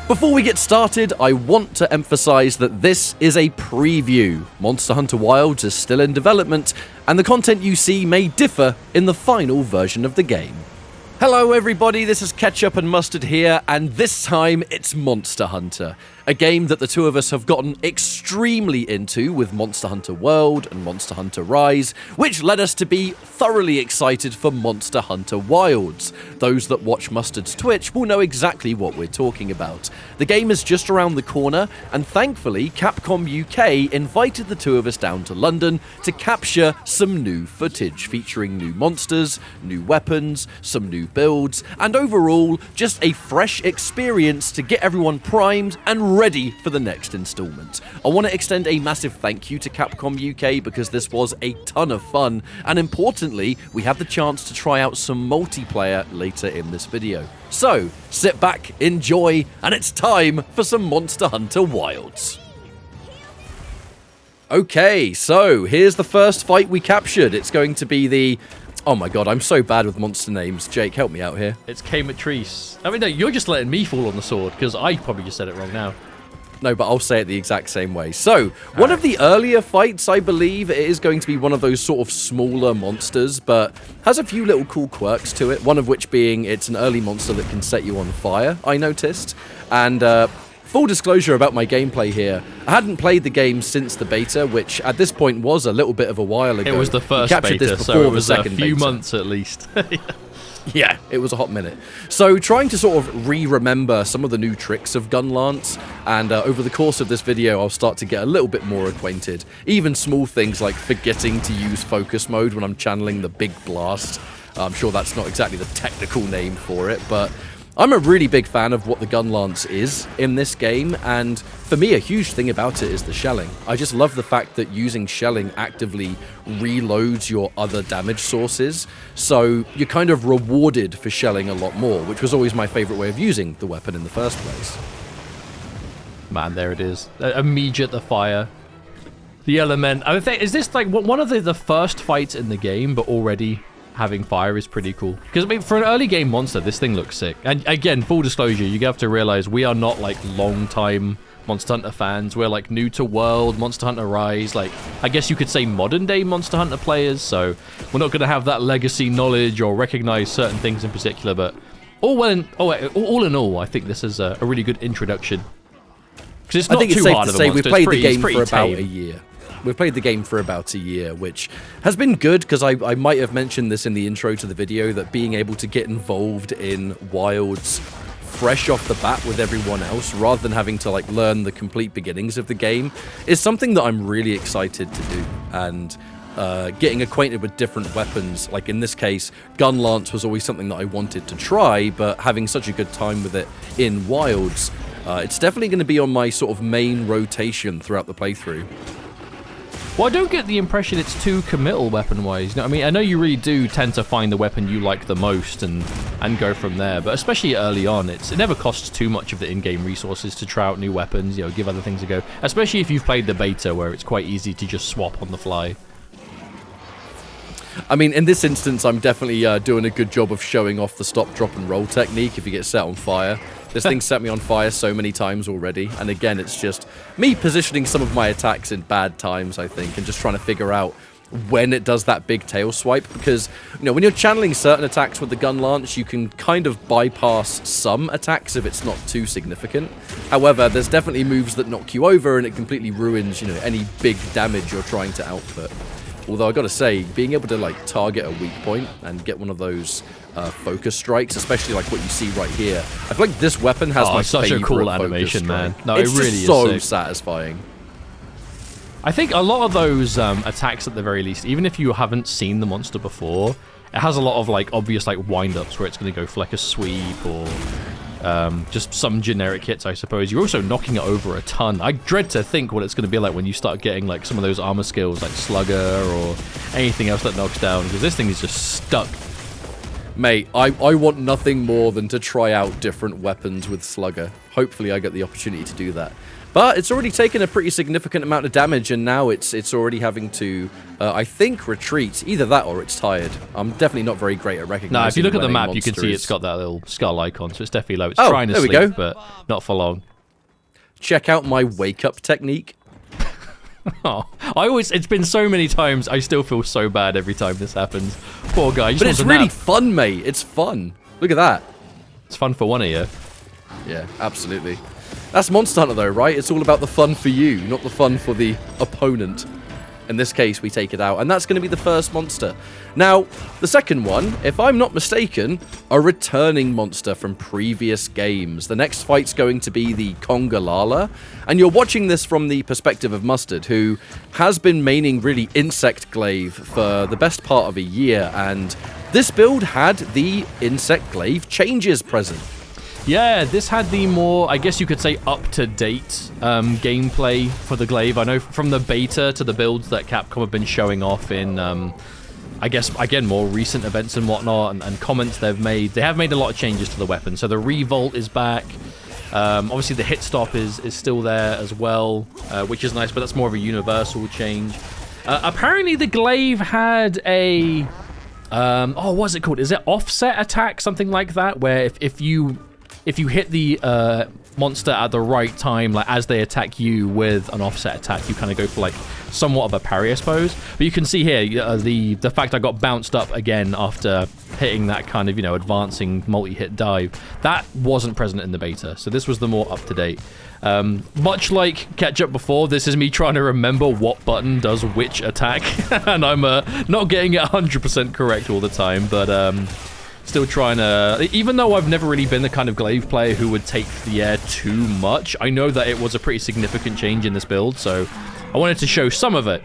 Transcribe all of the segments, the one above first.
Before we get started, I want to emphasize that this is a preview. Monster Hunter Wilds is still in development, and the content you see may differ in the final version of the game. Hello everybody, this is Ketchup and Mustard here, and this time it's Monster Hunter. A game that the two of us have gotten extremely into with Monster Hunter World and Monster Hunter Rise, which led us to be thoroughly excited for Monster Hunter Wilds. Those that watch Mustard's Twitch will know exactly what we're talking about. The game is just around the corner, and thankfully Capcom UK invited the two of us down to London to capture some new footage featuring new monsters, new weapons, some new builds, and overall just a fresh experience to get everyone primed and ready for the next installment. I want to extend a massive thank you to Capcom UK because this was a ton of fun, and importantly, we had the chance to try out some multiplayer later in this video. So, sit back, enjoy, and it's time for some Monster Hunter Wilds. Okay, so here's the first fight we captured. It's going to be the... Oh my god, I'm so bad with monster names. Jake, help me out here. It's Quematrice. I mean, no, you're just letting me fall on the sword, because I probably just said it wrong now. No, but I'll say it the exact same way. So, one of the earlier fights, I believe, it is going to be one of those sort of smaller monsters, but has a few little cool quirks to it, one of which being it's an early monster that can set you on fire, I noticed. And, full disclosure about my gameplay here, I hadn't played the game since the beta, which at this point was a little bit of a while ago. It was the first beta, so it was a few months at least. Yeah, it was a hot minute. So trying to sort of re-remember some of the new tricks of Gunlance, and over the course of this video I'll start to get a little bit more acquainted. Even small things like forgetting to use focus mode when I'm channeling the big blast. I'm sure that's not exactly the technical name for it, but I'm a really big fan of what the Gunlance is in this game, and for me a huge thing about it is the shelling. I just love the fact that using shelling actively reloads your other damage sources, so you're kind of rewarded for shelling a lot more, which was always my favourite way of using the weapon in the first place. Man, there it is. Immediate the fire. The element. I think, is this like one of the first fights in the game, but already having fire is pretty cool? Because I mean, for an early game monster, this thing looks sick. And again, full disclosure, you have to realize we are not like long time Monster Hunter fans. We're like new to World, Monster Hunter Rise, like I guess you could say modern day Monster Hunter players. So we're not going to have that legacy knowledge or recognize certain things in particular. But all in all, I think this is a really good introduction. Because it's not too hard of a monster. We've played the game for about a year. We've played the game for about a year, which has been good, because I might have mentioned this in the intro to the video, that being able to get involved in Wilds fresh off the bat with everyone else, rather than having to like learn the complete beginnings of the game, is something that I'm really excited to do. And getting acquainted with different weapons, like in this case, Gunlance was always something that I wanted to try, but having such a good time with it in Wilds, it's definitely going to be on my sort of main rotation throughout the playthrough. Well, I don't get the impression it's too committal weapon-wise. You know, I mean, I know you really do tend to find the weapon you like the most and go from there, but especially early on, it never costs too much of the in-game resources to try out new weapons, you know, give other things a go. Especially if you've played the beta, where it's quite easy to just swap on the fly. I mean, in this instance, I'm definitely doing a good job of showing off the stop, drop, and roll technique if you get set on fire. This thing set me on fire so many times already, and again, it's just me positioning some of my attacks in bad times, I think, and just trying to figure out when it does that big tail swipe, because, you know, when you're channeling certain attacks with the Gunlance, you can kind of bypass some attacks if it's not too significant. However, there's definitely moves that knock you over, and it completely ruins, you know, any big damage you're trying to output. Although I gotta say, being able to like target a weak point and get one of those focus strikes, especially like what you see right here, I feel like this weapon has my such a cool animation, man. No, it really is so satisfying. I think a lot of those attacks, at the very least, even if you haven't seen the monster before, it has a lot of like obvious like wind-ups where it's going to go for like a sweep or just some generic hits, I suppose. You're also knocking it over a ton. I dread to think what it's going to be like when you start getting like some of those armor skills like Slugger or anything else that knocks down, because this thing is just stuck. Mate, I want nothing more than to try out different weapons with Slugger. Hopefully I get the opportunity to do that. But it's already taken a pretty significant amount of damage, and now it's already having to, I think, retreat. Either that or it's tired. I'm definitely not very great at recognizing. No, if you look at the when a map, you can monster see is- it's got that little skull icon, so it's definitely low. It's Oh, trying to there we sleep, go. but not for long. Check out my wake-up technique. Oh, it's been so many times, I still feel so bad every time this happens. Poor guy. But it's really fun, mate. It's fun. Look at that. It's fun for one of you. Yeah, absolutely. That's Monster Hunter though, right? It's all about the fun for you, not the fun for the opponent. In this case, we take it out, and that's going to be the first monster. Now, the second one, if I'm not mistaken, a returning monster from previous games. The next fight's going to be the Congalala, and you're watching this from the perspective of Mustard, who has been maining really Insect Glaive for the best part of a year, and this build had the Insect Glaive changes present. Yeah, this had the more, I guess you could say, up-to-date gameplay for the Glaive. I know from the beta to the builds that Capcom have been showing off in, I guess, again, more recent events and whatnot, and comments they've made. They have made a lot of changes to the weapon. So the Revolt is back. Obviously, the Hit Stop is still there as well, which is nice, but that's more of a universal change. Apparently, the Glaive had a... what's it called? Is it offset attack? Something like that, where if you hit the monster at the right time, like as they attack you with an offset attack, you kind of go for like somewhat of a parry, I suppose. But you can see here the fact I got bounced up again after hitting that kind of, advancing multi-hit dive. That wasn't present in the beta, so this was the more up-to-date. Much like Ketchup before, this is me trying to remember what button does which attack, and I'm not getting it 100% correct all the time, but still trying to... Even though I've never really been the kind of Glaive player who would take the air too much, I know that it was a pretty significant change in this build, so I wanted to show some of it,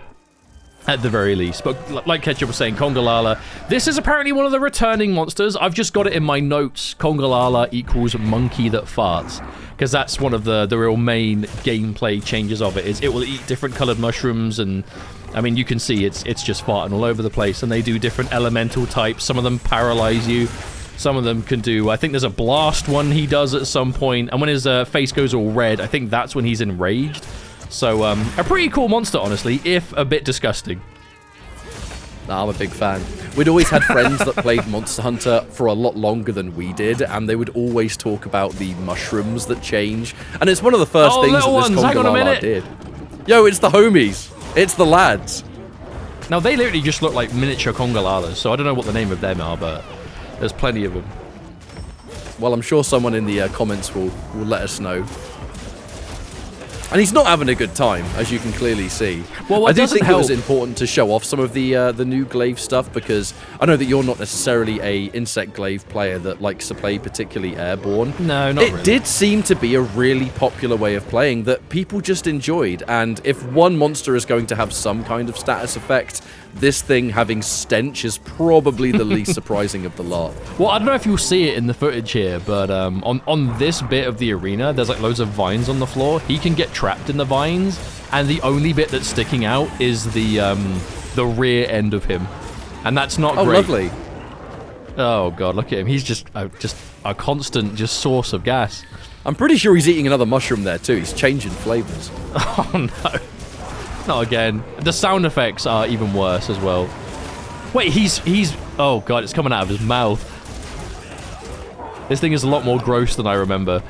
at the very least. But like Ketchup was saying, Congalala, this is apparently one of the returning monsters. I've just got it in my notes. Congalala equals monkey that farts, because that's one of the real main gameplay changes of it, is it will eat different colored mushrooms, and I mean, you can see it's just farting all over the place, and they do different elemental types. Some of them paralyze you. Some of them can do... I think there's a blast one he does at some point, and when his face goes all red, I think that's when he's enraged. So, a pretty cool monster, honestly, if a bit disgusting. I'm a big fan. We'd always had friends that played Monster Hunter for a lot longer than we did, and they would always talk about the mushrooms that change. And it's one of the first things that this Congalala did. Yo, it's the homies. It's the lads. Now, they literally just look like miniature Congalalas, so I don't know what the name of them are, but there's plenty of them. Well, I'm sure someone in the comments will let us know. And he's not having a good time, as you can clearly see. Well, I do think it was important to show off some of the new Glaive stuff, because I know that you're not necessarily a Insect Glaive player that likes to play particularly airborne. No, not really. It did seem to be a really popular way of playing that people just enjoyed, and if one monster is going to have some kind of status effect, this thing having stench is probably the least surprising of the lot. Well, I don't know if you'll see it in the footage here, but on this bit of the arena, there's like loads of vines on the floor. He can get trapped in the vines, and the only bit that's sticking out is the rear end of him, and that's not great. Oh, lovely. Oh god, look at him. He's just a constant source of gas. I'm pretty sure he's eating another mushroom there too. He's changing flavors. Oh no. Not again. The sound effects are even worse as well. Wait, he's... Oh god, it's coming out of his mouth. This thing is a lot more gross than I remember.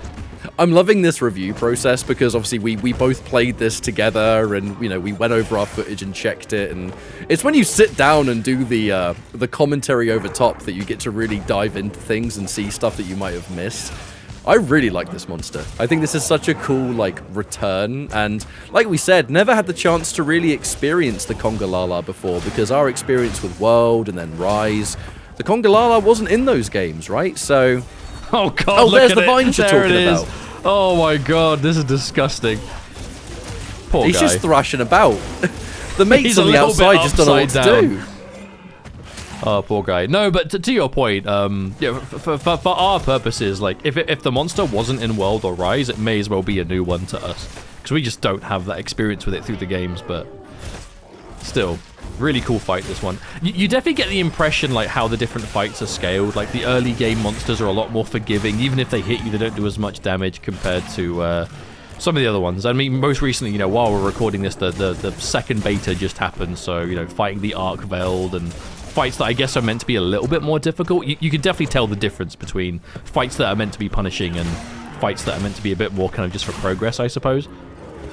I'm loving this review process because obviously we both played this together, and we went over our footage and checked it, and it's when you sit down and do the commentary over top that you get to really dive into things and see stuff that you might have missed. I really like this monster. I think this is such a cool, return, and like we said, never had the chance to really experience the Congalala before, because our experience with World and then Rise, the Congalala wasn't in those games, right? So... Oh god, look there's at the vines you're talking about. Oh my god, this is disgusting. Poor guy. He's just thrashing about. The mates on the outside just don't know what to do. Oh, poor guy. No, but to your point, yeah, for our purposes, if the monster wasn't in World or Rise, it may as well be a new one to us, because we just don't have that experience with it through the games. But still, really cool fight, this one. You definitely get the impression how the different fights are scaled. Like the early game monsters are a lot more forgiving. Even if they hit you, they don't do as much damage compared to Some of the other ones. I mean, most recently, you know, while we're recording this, the second beta just happened. So, you know, fighting the Arc Veld and fights that I guess are meant to be a little bit more difficult. You can definitely tell the difference between fights that are meant to be punishing and fights that are meant to be a bit more kind of just for progress, I suppose.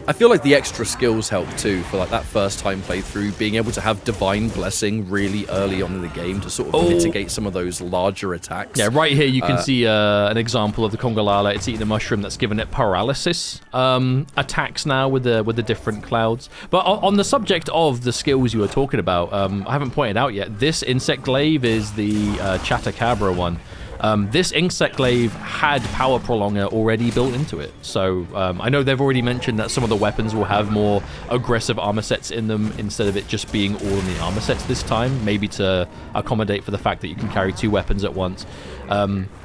I feel like the extra skills help too for like that first time playthrough, being able to have Divine Blessing really early on in the game to sort of mitigate some of those larger attacks. Yeah, right here you can see an example of the Congalala. It's eating a mushroom that's given it paralysis attacks now with the different clouds. But on the subject of the skills you were talking about, I haven't pointed out yet, this insect glaive is the Chatacabra one. This insect glaive had power prolonger already built into it, so I know they've already mentioned that some of the weapons will have more aggressive armor sets in them instead of it just being all in the armor sets this time, maybe to accommodate for the fact that you can carry 2 weapons at once.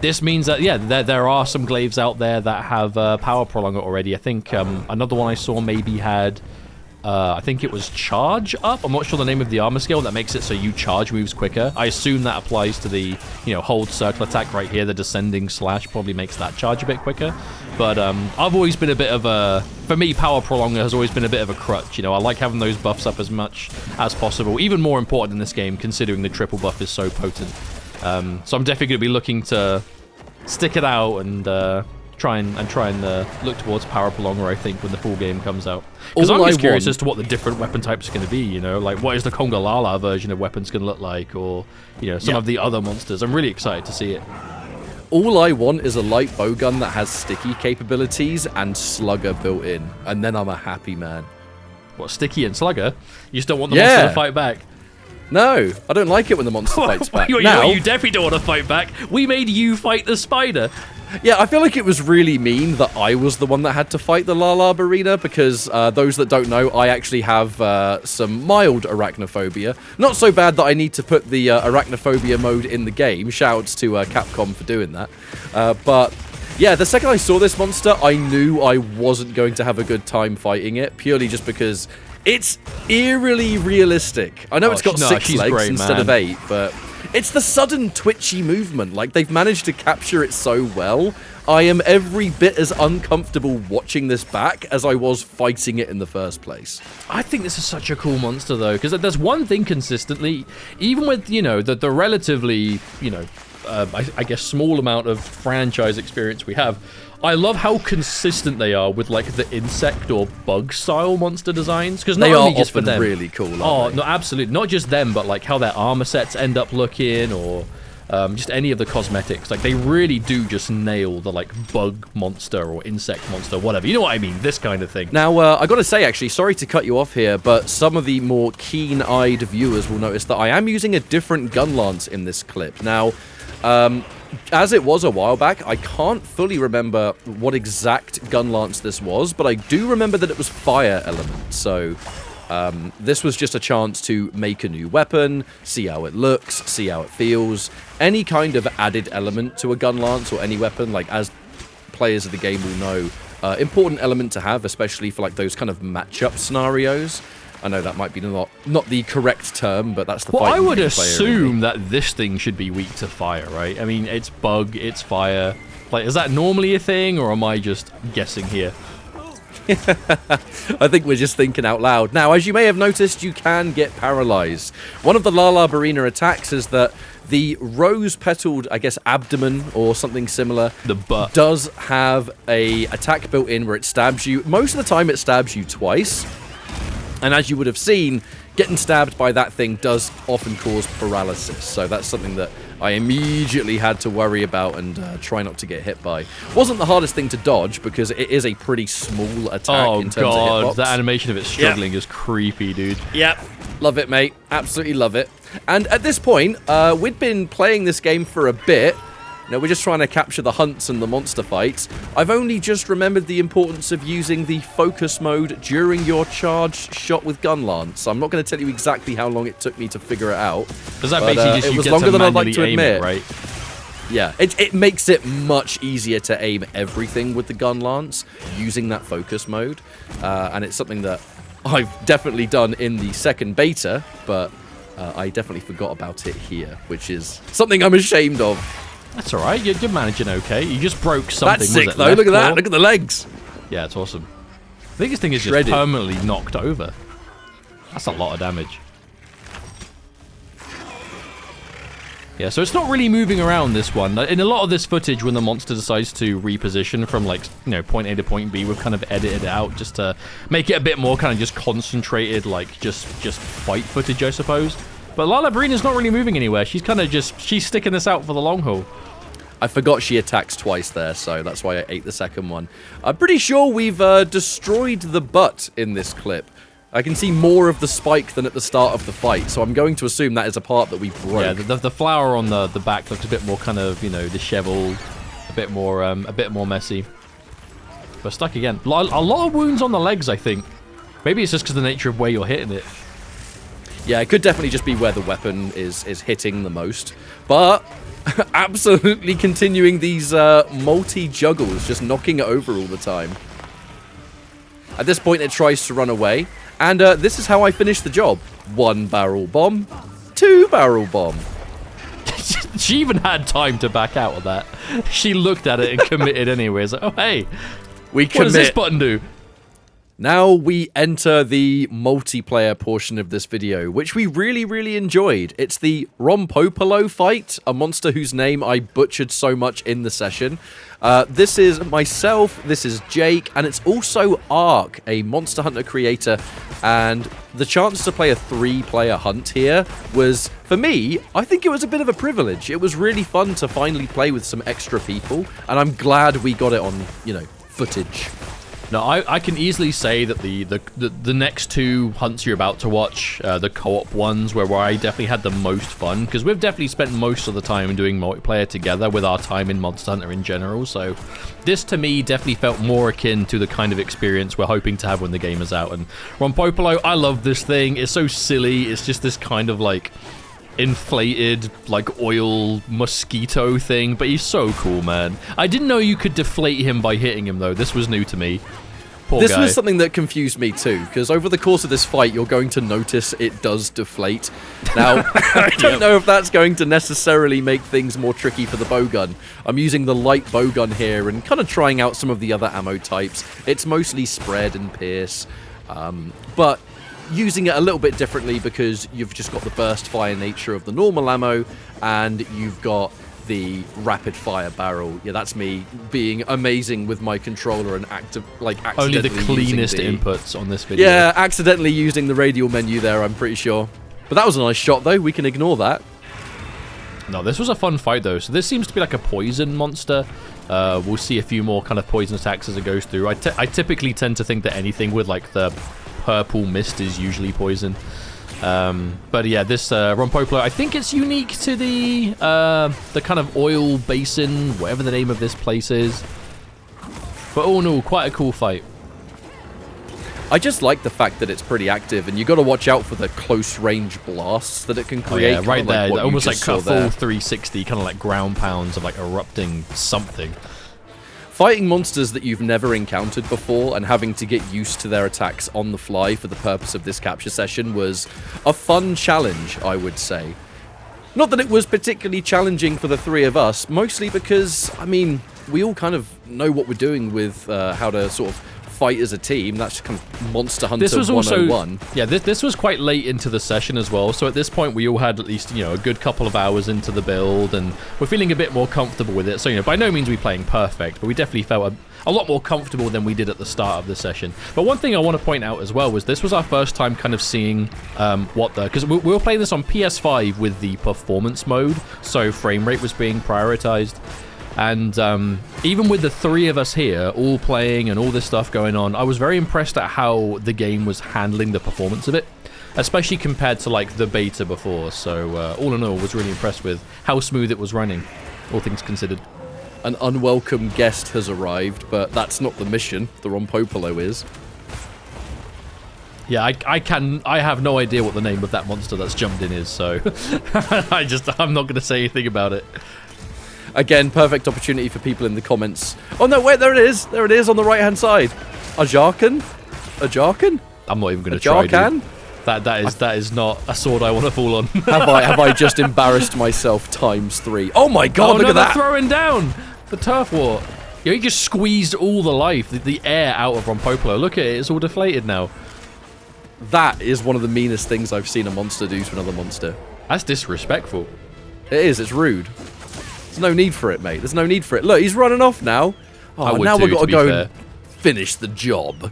This means that, yeah, there are some glaives out there that have power prolonger already. I think another one I saw maybe had... I think it was charge up. I'm not sure the name of the armor skill that makes it so you charge moves quicker. I assume that applies to the, you know, hold circle attack right here. The descending slash probably makes that charge a bit quicker. But I've always been a bit of a... For me, power prolonger has always been a bit of a crutch. You know, I like having those buffs up as much as possible. Even more important in this game, considering the triple buff is so potent. So I'm definitely going to be looking to stick it out and... try and look towards power prolonger, I think, when the full game comes out. Because I'm just curious as to what the different weapon types are going to be, you know? Like, what is the Congalala version of weapons going to look like? Or, you know, some of the other monsters. I'm really excited to see it. All I want is a light bowgun that has sticky capabilities and slugger built in. And then I'm a happy man. What, sticky and slugger? You just don't want the monster to fight back? No, I don't like it when the monster fights back. You definitely don't want to fight back. We made you fight the spider. Yeah, I feel like it was really mean that I was the one that had to fight the Lala Barina because those that don't know, I actually have some mild arachnophobia. Not so bad that I need to put the arachnophobia mode in the game. Shouts to Capcom for doing that. But yeah, the second I saw this monster, I knew I wasn't going to have a good time fighting it, purely just because it's eerily realistic. I know it's got 6 legs instead of 8, but... It's the sudden twitchy movement, like they've managed to capture it so well. I am every bit as uncomfortable watching this back as I was fighting it in the first place. I think this is such a cool monster though, because there's one thing consistently, even with, you know, the relatively, you know, I guess small amount of franchise experience we have, I love how consistent they are with like the insect or bug style monster designs, because not only just for them, really cool. Aren't they? No, absolutely, not just them, but like how their armor sets end up looking, or just any of the cosmetics. Like they really do just nail the like bug monster or insect monster, whatever. You know what I mean? This kind of thing. Now, I got to say, actually, sorry to cut you off here, but some of the more keen-eyed viewers will notice that I am using a different gun lance in this clip. Now, as it was a while back, I can't fully remember what exact gun lance this was, but I do remember that it was fire element. So this was just a chance to make a new weapon, see how it looks, see how it feels. Any kind of added element to a gun lance or any weapon, like as players of the game will know, important element to have, especially for like those kind of matchup scenarios. I know that might be not the correct term, but that's the I would assume that this thing should be weak to fire, right? I mean, it's bug, it's fire. Like, is that normally a thing, or am I just guessing here? I think we're just thinking out loud. Now, as you may have noticed, you can get paralyzed. One of the Lala Barina attacks is that the rose-petaled, I guess, abdomen or something similar, the butt, does have a attack built in where it stabs you. Most of the time, it stabs you twice. And as you would have seen, getting stabbed by that thing does often cause paralysis. So that's something that I immediately had to worry about and try not to get hit by. Wasn't the hardest thing to dodge because it is a pretty small attack in terms of hitbox. That animation of it struggling is creepy, dude. Yep. Love it, mate. Absolutely love it. And at this point, we'd been playing this game for a bit. You know, we're just trying to capture the hunts and the monster fights. I've only just remembered the importance of using the focus mode during your charged shot with gun lance. I'm not going to tell you exactly how long it took me to figure it out. Does that basically just it was longer than I'd like to admit, right? Yeah, it makes it much easier to aim everything with the gun lance using that focus mode, and it's something that I've definitely done in the second beta, but I definitely forgot about it here, which is something I'm ashamed of. That's all right. You're managing okay. You just broke something. That's sick, though. Look at that. Look at the legs. Yeah, it's awesome. The biggest thing is Shredded. just permanently knocked over. That's a lot of damage. Yeah, so it's not really moving around, this one. In a lot of this footage, when the monster decides to reposition from, like, you know, point A to point B, we've kind of edited it out just to make it a bit more kind of just concentrated, like, just fight footage, I suppose. But Lala Brina's not really moving anywhere. She's kind of just, she's sticking this out for the long haul. I forgot she attacks twice there, so that's why I ate the second one. I'm pretty sure we've destroyed the butt in this clip. I can see more of the spike than at the start of the fight, so I'm going to assume that is a part that we broke. Yeah, the flower on the back looks a bit more kind of, you know, disheveled, a bit more messy. But stuck again. A lot of wounds on the legs, I think. Maybe it's just because of the nature of where you're hitting it. Yeah, it could definitely just be where the weapon is hitting the most. But absolutely continuing these multi-juggles, just knocking it over all the time. At this point, it tries to run away. And this is how I finish the job. 1 barrel bomb, 2 barrel bomb. She even had time to back out of that. She looked at it and committed anyway. It's like, oh, hey, We commit. what does this button do? Now we enter the multiplayer portion of this video, which we really enjoyed. It's the Rompopolo fight, a monster whose name I butchered so much in the session. This is myself, this is Jake, and it's also Ark, a Monster Hunter creator, and the chance to play a 3-player hunt here was, for me, I think it was a bit of a privilege. It was really fun to finally play with some extra people, and I'm glad we got it on, you know, footage. No, I can easily say that the next 2 hunts you're about to watch, the co-op ones, where I definitely had the most fun, because we've definitely spent most of the time doing multiplayer together with our time in Monster Hunter in general, so this to me definitely felt more akin to the kind of experience we're hoping to have when the game is out. And Rompopolo, I love this thing. It's so silly. It's just this kind of like inflated like oil mosquito thing, but he's so cool, man. I didn't know you could deflate him by hitting him though. This was new to me. Poor This guy. was something that confused me too, because over the course of this fight, you're going to notice it does deflate. Now, I don't know if that's going to necessarily make things more tricky for the bowgun. I'm using the light bowgun here and kind of trying out some of the other ammo types. It's mostly spread and pierce, but using it a little bit differently because you've just got the burst fire nature of the normal ammo and you've got the rapid fire barrel. Yeah, that's me being amazing with my controller and accidentally only the cleanest inputs on this video. Yeah, accidentally using the radial menu there, I'm pretty sure. But that was a nice shot though, we can ignore that. No, this was a fun fight though. So this seems to be like a poison monster. We'll see a few more kind of poison attacks as it goes through. I typically tend to think that anything with like the purple mist is usually poison. But yeah, this Rompopolo, I think it's unique to the kind of oil basin, whatever the name of this place is. But all in all, quite a cool fight. I just like the fact that it's pretty active, and you got to watch out for the close range blasts that it can create. Oh, yeah, right there, like almost like a full there. 360, kind of like ground pounds of like erupting something. Fighting monsters that you've never encountered before and having to get used to their attacks on the fly for the purpose of this capture session was a fun challenge, I would say. Not that it was particularly challenging for the 3 of us, mostly because, I mean, we all kind of know what we're doing with how to sort of fight as a team. That's kind of Monster Hunter 101. Yeah, this was quite late into the session as well, so at this point we all had at least, you know, a good couple of hours into the build, and we're feeling a bit more comfortable with it. So, you know, by no means are we playing perfect, but we definitely felt a lot more comfortable than we did at the start of the session. But one thing I want to point out as well was this was our first time kind of seeing because we were playing this on PS5 with the performance mode, so frame rate was being prioritized. And even with the 3 of us here, all playing and all this stuff going on, I was very impressed at how the game was handling the performance of it, especially compared to like the beta before. So all in all, was really impressed with how smooth it was running, all things considered. An unwelcome guest has arrived, but that's not the mission. The Rompopolo is. Yeah, I have no idea what the name of that monster that's jumped in is, so I'm not going to say anything about it. Again, perfect opportunity for people in the comments. Oh no, wait, there it is. There it is on the right-hand side. A Jarkan? A Jarkan? I'm not even going to try, Jarkan? That is not a sword I want to fall on. Have I just embarrassed myself ×3? Oh my god, look no, at that! They're throwing down the turf war. You just squeezed all the life, the air out of Rompopolo. Look at it, it's all deflated now. That is one of the meanest things I've seen a monster do to another monster. That's disrespectful. It is, it's rude. There's no need for it, mate. There's no need for it. Look, he's running off now. Oh, now we've got to go and finish the job.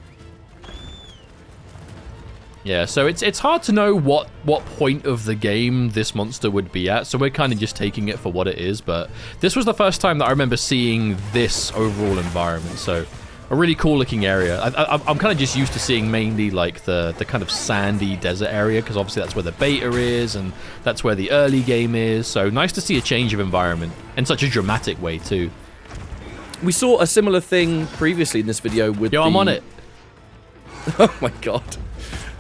Yeah, so it's hard to know what point of the game this monster would be at, so we're kind of just taking it for what it is, but this was the first time that I remember seeing this overall environment, so a really cool looking area. I'm kind of just used to seeing mainly like the kind of sandy desert area, because obviously that's where the beta is, and that's where the early game is, so nice to see a change of environment, in such a dramatic way too. We saw a similar thing previously in this video with I'm on it. Oh my god.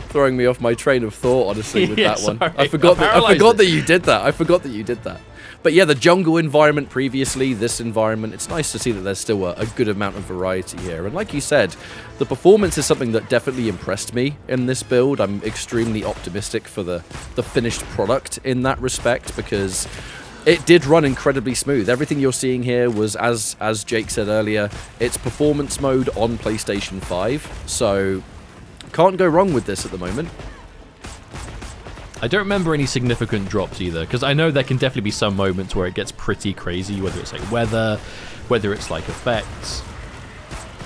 Throwing me off my train of thought, honestly, with that one. Sorry. I forgot that you did that. I forgot that you did that. But yeah, the jungle environment previously, this environment, it's nice to see that there's still a good amount of variety here. And like you said, the performance is something that definitely impressed me in this build. I'm extremely optimistic for the finished product in that respect, because it did run incredibly smooth. Everything you're seeing here was, as Jake said earlier, it's performance mode on PlayStation 5. So can't go wrong with this at the moment. I don't remember any significant drops either, because I know there can definitely be some moments where it gets pretty crazy, whether it's like weather, whether it's like effects.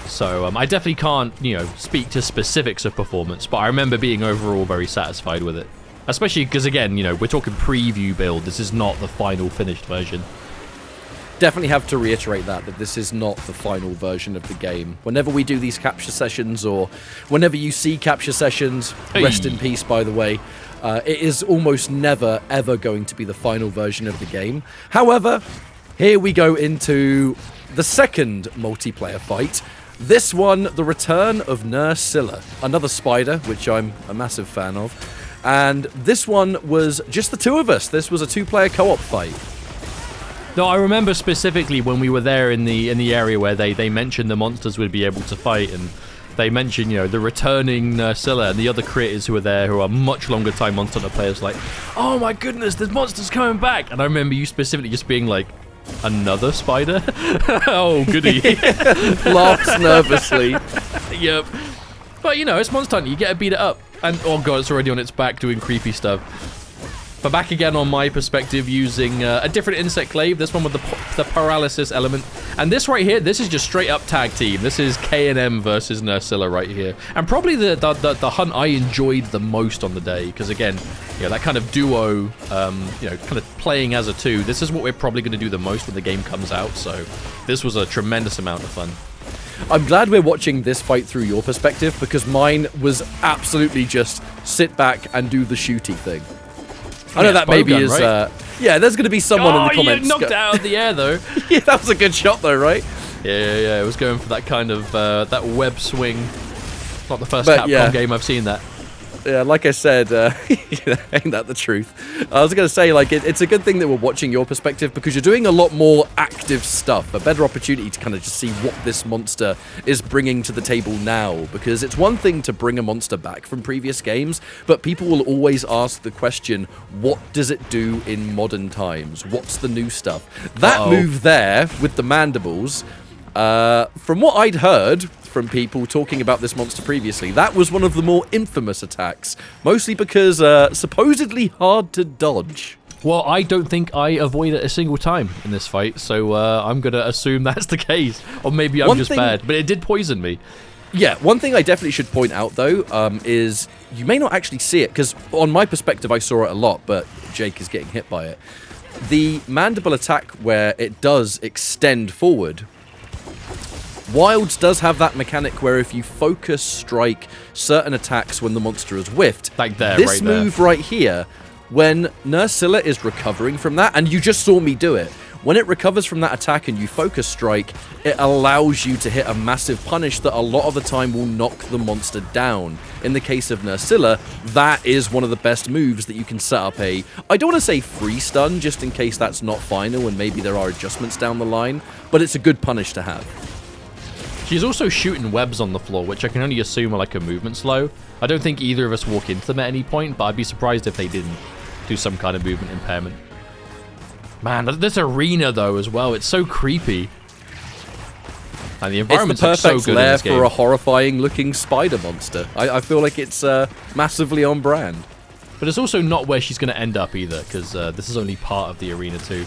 So I definitely can't, speak to specifics of performance, but I remember being overall very satisfied with it. Especially because, again, we're talking preview build. This is not the final finished version. Definitely have to reiterate that this is not the final version of the game. Whenever we do these capture sessions, or whenever you see capture sessions, rest in peace, by the way, it is almost never, ever going to be the final version of the game. However, here we go into the second multiplayer fight. This one, the return of Nerscylla, another spider, which I'm a massive fan of. And this one was just the two of us. This was a two-player co-op fight. No, I remember specifically when we were there in the area where they mentioned the monsters would be able to fight, and they mentioned, the returning Nerscylla and the other creators who were there, who are much longer time Monster Hunter players, like, oh my goodness, there's monsters coming back. And I remember you specifically just being like, another spider? Oh, goody. Laughs nervously. Yep. But, it's Monster Hunter, you get to beat it up. And, oh god, it's already on its back doing creepy stuff. But back again on my perspective, using a different insect glaive, this one with the paralysis element. And this right here, this is just straight up tag team. This is K&M versus Nerscylla right here. And probably the hunt I enjoyed the most on the day, because again, that kind of duo, kind of playing as a two, this is what we're probably going to do the most when the game comes out. So this was a tremendous amount of fun. I'm glad we're watching this fight through your perspective, because mine was absolutely just sit back and do the shooty thing. I know that maybe is, right? Yeah, there's going to be someone in the comments. You knocked it out of the air, though. Yeah, that was a good shot, though, right? Yeah, it was going for that kind of, that web swing. Not the first Capcom game I've seen that. Yeah, like I said, ain't that the truth? I was going to say, like, it's a good thing that we're watching your perspective, because you're doing a lot more active stuff, a better opportunity to kind of just see what this monster is bringing to the table now, because it's one thing to bring a monster back from previous games, but people will always ask the question, what does it do in modern times? What's the new stuff? That move there with the mandibles, from what I'd heard from people talking about this monster previously, that was one of the more infamous attacks, mostly because supposedly hard to dodge. Well, I don't think I avoided a single time in this fight, so I'm going to assume that's the case. Or maybe I'm just bad, but it did poison me. Yeah, one thing I definitely should point out, though, is you may not actually see it, because on my perspective I saw it a lot, but Jake is getting hit by it. The mandible attack, where it does extend forward, Wilds does have that mechanic where if you focus strike certain attacks when the monster is whiffed, like there, this move right here, when Nerscylla is recovering from that, and you just saw me do it, when it recovers from that attack and you focus strike, it allows you to hit a massive punish that a lot of the time will knock the monster down. In the case of Nerscylla, that is one of the best moves that you can set up I don't want to say free stun, just in case that's not final and maybe there are adjustments down the line, but it's a good punish to have. She's also shooting webs on the floor, which I can only assume are like a movement slow. I don't think either of us walk into them at any point, but I'd be surprised if they didn't do some kind of movement impairment. Man, this arena, though, as well, it's so creepy. And the It's environment's the like, so perfect good in lair this game. for a horrifying-looking spider monster. I feel like it's massively on brand. But it's also not where she's going to end up either, because this is only part of the arena too.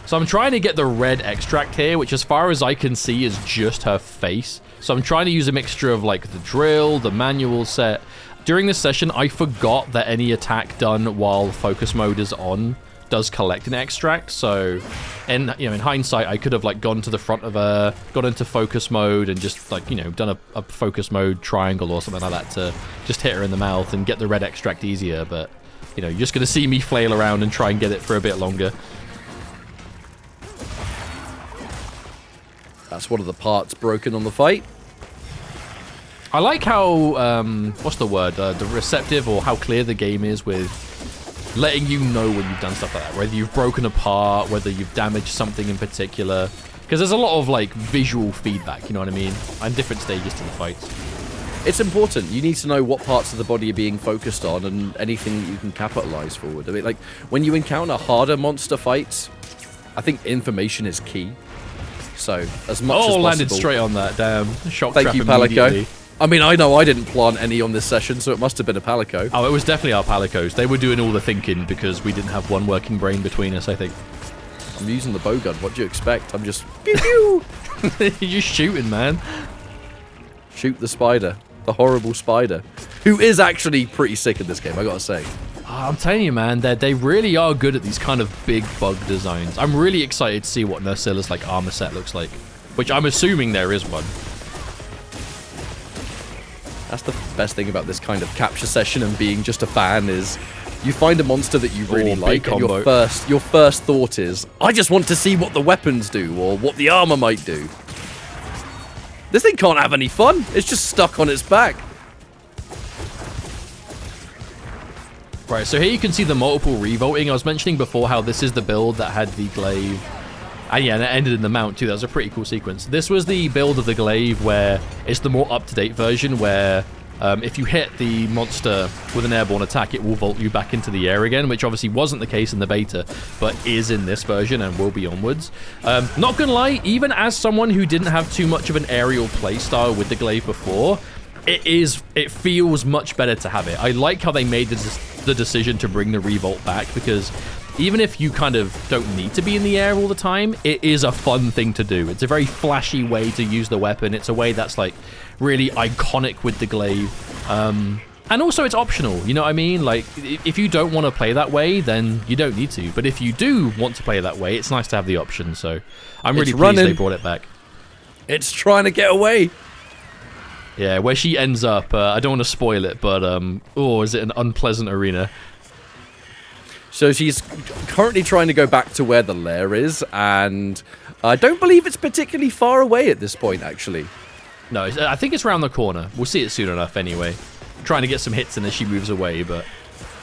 So I'm trying to get the red extract here, which as far as I can see is just her face. So I'm trying to use a mixture of like the drill, the manual set. During this session, I forgot that any attack done while focus mode is on does collect an extract. So in hindsight, I could have like gone to the front of her, got into focus mode and just like, done a focus mode triangle or something like that to just hit her in the mouth and get the red extract easier. But, you're just going to see me flail around and try and get it for a bit longer. That's one of the parts broken on the fight. I like how, what's the word, the receptive or how clear the game is with letting you know when you've done stuff like that, whether you've broken a part, whether you've damaged something in particular, because there's a lot of like visual feedback, you know what I mean, and different stages to the fights. It's important. You need to know what parts of the body are being focused on and anything that you can capitalize forward. I mean, like, when you encounter harder monster fights, I think information is key. So, as much as possible... landed straight on that, damn. Shock Thank trap you, Palico. immediately. I mean, I know I didn't plant any on this session, so it must have been a Palico. Oh, it was definitely our Palicos. They were doing all the thinking because we didn't have one working brain between us, I think. I'm using the bowgun. What do you expect? I'm just... Pew, pew. You're just shooting, man. Shoot the spider. The horrible spider. Who is actually pretty sick in this game, I gotta say. I'm telling you, man, they really are good at these kind of big bug designs. I'm really excited to see what Nerscylla's like armor set looks like, which I'm assuming there is one. That's the best thing about this kind of capture session and being just a fan is you find a monster that you really like and your first thought is, I just want to see what the weapons do or what the armor might do. This thing can't have any fun. It's just stuck on its back. Right, so here you can see the multiple revolting. I was mentioning before how this is the build that had the glaive. And yeah, and it ended in the mount too. That was a pretty cool sequence. This was the build of the glaive where it's the more up-to-date version where if you hit the monster with an airborne attack, it will vault you back into the air again, which obviously wasn't the case in the beta, but is in this version and will be onwards. Not gonna lie, even as someone who didn't have too much of an aerial playstyle with the glaive before, it feels much better to have it. I like how they made the decision to bring the revolt back, because even if you kind of don't need to be in the air all the time, it is a fun thing to do. It's a very flashy way to use the weapon. It's a way that's like really iconic with the glaive. And also it's optional, you know what I mean? Like, if you don't want to play that way, then you don't need to. But if you do want to play that way, it's nice to have the option. So I'm really pleased they brought it back. It's trying to get away. Yeah, where she ends up, I don't want to spoil it, but, is it an unpleasant arena? So she's currently trying to go back to where the lair is, and I don't believe it's particularly far away at this point, actually. No, I think it's around the corner. We'll see it soon enough anyway. Trying to get some hits in as she moves away, but...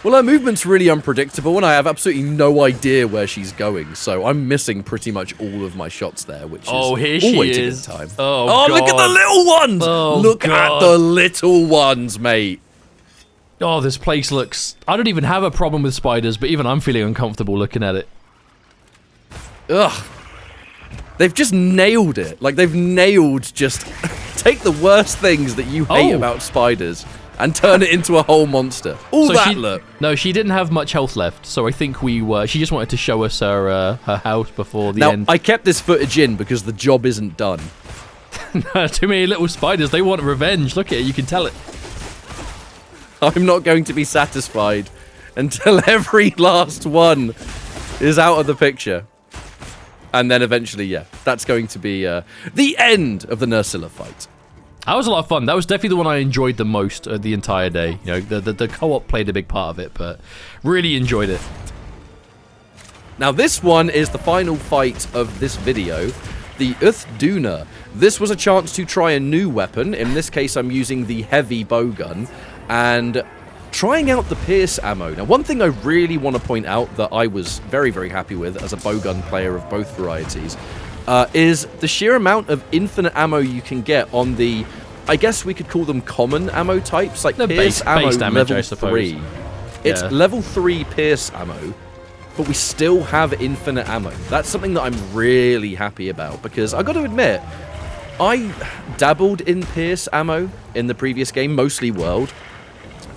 Well, her movement's really unpredictable, and I have absolutely no idea where she's going, so I'm missing pretty much all of my shots there, which is all waiting in time. Oh, God. Look at the little ones! Oh, look at the little ones, mate. Oh, this place looks... I don't even have a problem with spiders, but even I'm feeling uncomfortable looking at it. Ugh. They've just nailed it. Like, they've nailed just... take the worst things that you hate about spiders and turn it into a whole monster. Look. No, she didn't have much health left, so I think she just wanted to show us her house before the end. Now, I kept this footage in because the job isn't done. Too many little spiders. They want revenge. Look at it. You can tell it. I'm not going to be satisfied until every last one is out of the picture. And then eventually, yeah, that's going to be the end of the Nerscylla fight. That was a lot of fun. That was definitely the one I enjoyed the most the entire day. You know, the co-op played a big part of it, but really enjoyed it. Now, this one is the final fight of this video, the Uth Duna. This was a chance to try a new weapon. In this case, I'm using the heavy bowgun and trying out the Pierce ammo. Now, one thing I really want to point out that I was very, very happy with as a bowgun player of both varieties is the sheer amount of infinite ammo you can get on the, I guess we could call them common ammo types, like the Pierce ammo damage, level 3. It's level 3 Pierce ammo, but we still have infinite ammo. That's something that I'm really happy about, because I got to admit, I dabbled in Pierce ammo in the previous game, mostly World,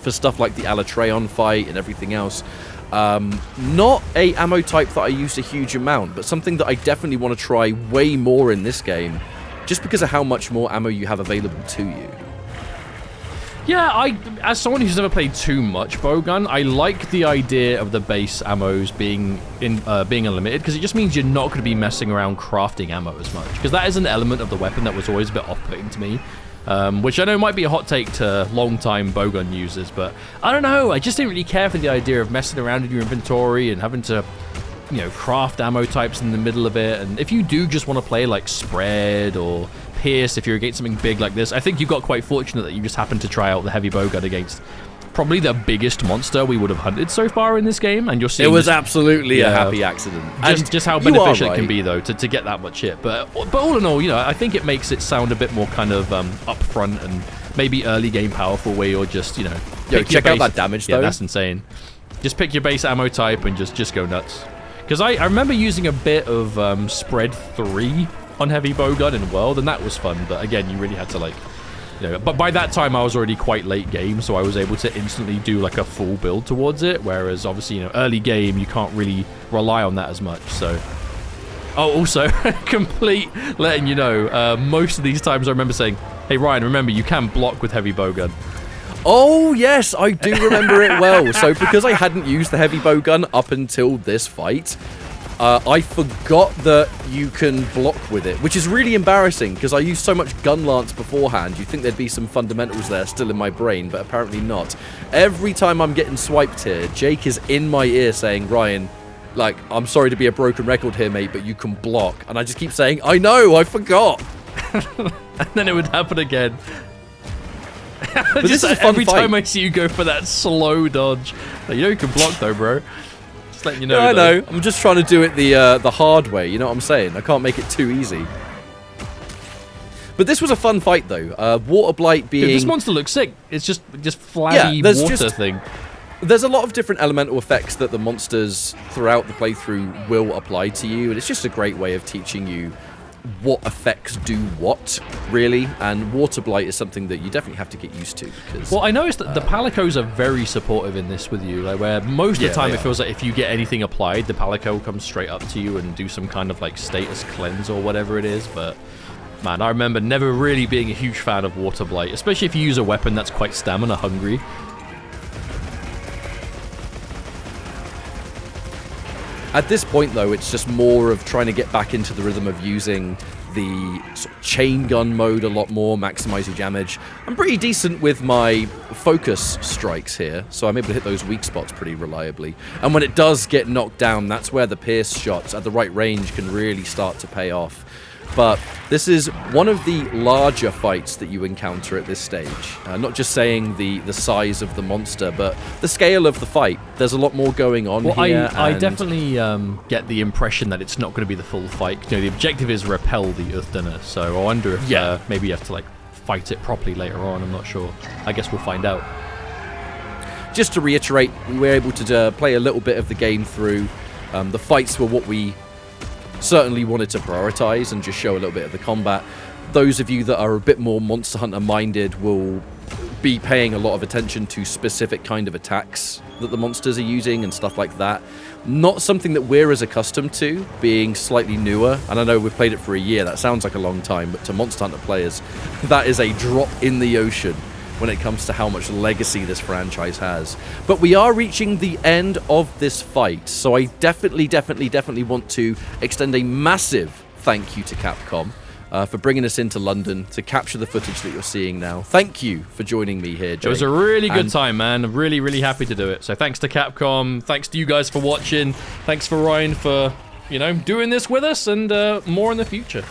for stuff like the Alatreon fight and everything else. Not a ammo type that I used a huge amount, but something that I definitely want to try way more in this game, just because of how much more ammo you have available to you. Yeah, as someone who's never played too much bowgun, I like the idea of the base ammos being unlimited, because it just means you're not going to be messing around crafting ammo as much, because that is an element of the weapon that was always a bit off-putting to me, which I know might be a hot take to long-time bowgun users, but I don't know, I just didn't really care for the idea of messing around in your inventory and having to, you know, craft ammo types in the middle of it. And if you do just want to play like spread or pierce, if you're against something big like this, I think you got quite fortunate that you just happened to try out the heavy bowgun against probably the biggest monster we would have hunted so far in this game, and you're seeing it was absolutely a happy accident. Just how beneficial it can be, though, to get that much hit. But all in all, you know, I think it makes it sound a bit more kind of upfront and maybe early game powerful, where you're just, you know, yo, check out that damage though. Yeah, that's insane. Just pick your base ammo type and just go nuts. Because I remember using a bit of spread 3 on heavy bowgun in World, and that was fun. But again, you really had to, like, you know, but by that time I was already quite late game, so I was able to instantly do like a full build towards it, whereas obviously, you know, early game you can't really rely on that as much. So also complete letting you know, most of these times I remember saying, hey Ryan, remember you can block with heavy bowgun. Oh yes, I do remember it well. So because I hadn't used the heavy bowgun up until this fight, I forgot that you can block with it, which is really embarrassing because I used so much gun lance beforehand. You'd think there'd be some fundamentals there still in my brain, but apparently not. Every time I'm getting swiped here, Jake is in my ear saying, Ryan, like, I'm sorry to be a broken record here, mate, but you can block. And I just keep saying, I know, I forgot. And then it would happen again. But this is a fun every fight. time I see you go for that slow dodge. Like, you know you can block though, bro. Just letting you know. Yeah, I know. I'm just trying to do it the hard way. You know what I'm saying? I can't make it too easy. But this was a fun fight though. Water Blight being... Dude, this monster looks sick. It's just flabby water thing. There's a lot of different elemental effects that the monsters throughout the playthrough will apply to you, and it's just a great way of teaching you what effects do what, really. And Water Blight is something that you definitely have to get used to, because... Well, I noticed that the Palicos are very supportive in this with you, like, where most of the time it feels like if you get anything applied, the Palico will come straight up to you and do some kind of like status cleanse or whatever it is. But man, I remember never really being a huge fan of Water Blight, especially if you use a weapon that's quite stamina hungry. At this point, though, it's just more of trying to get back into the rhythm of using the sort of chain gun mode a lot more, maximize your damage. I'm pretty decent with my focus strikes here, so I'm able to hit those weak spots pretty reliably. And when it does get knocked down, that's where the pierce shots at the right range can really start to pay off. But this is one of the larger fights that you encounter at this stage. Not just saying the size of the monster, but the scale of the fight. There's a lot more going on here. I definitely get the impression that it's not going to be the full fight. You know, the objective is repel the Uth Duna, so I wonder if maybe you have to like fight it properly later on. I'm not sure. I guess we'll find out. Just to reiterate, we were able to play a little bit of the game through. The fights were what we certainly wanted to prioritize and just show a little bit of the combat. Those of you that are a bit more Monster Hunter minded will be paying a lot of attention to specific kind of attacks that the monsters are using and stuff like that. Not something that we're as accustomed to, being slightly newer. And I know we've played it for a year, that sounds like a long time, but to Monster Hunter players, that is a drop in the ocean when it comes to how much legacy this franchise has. But we are reaching the end of this fight, so I definitely want to extend a massive thank you to Capcom for bringing us into London to capture the footage that you're seeing now. Thank you for joining me here, Jake. It was a really good time, man. I'm really happy to do it. So thanks to Capcom, thanks to you guys for watching, thanks for Ryan for, you know, doing this with us, and more in the future.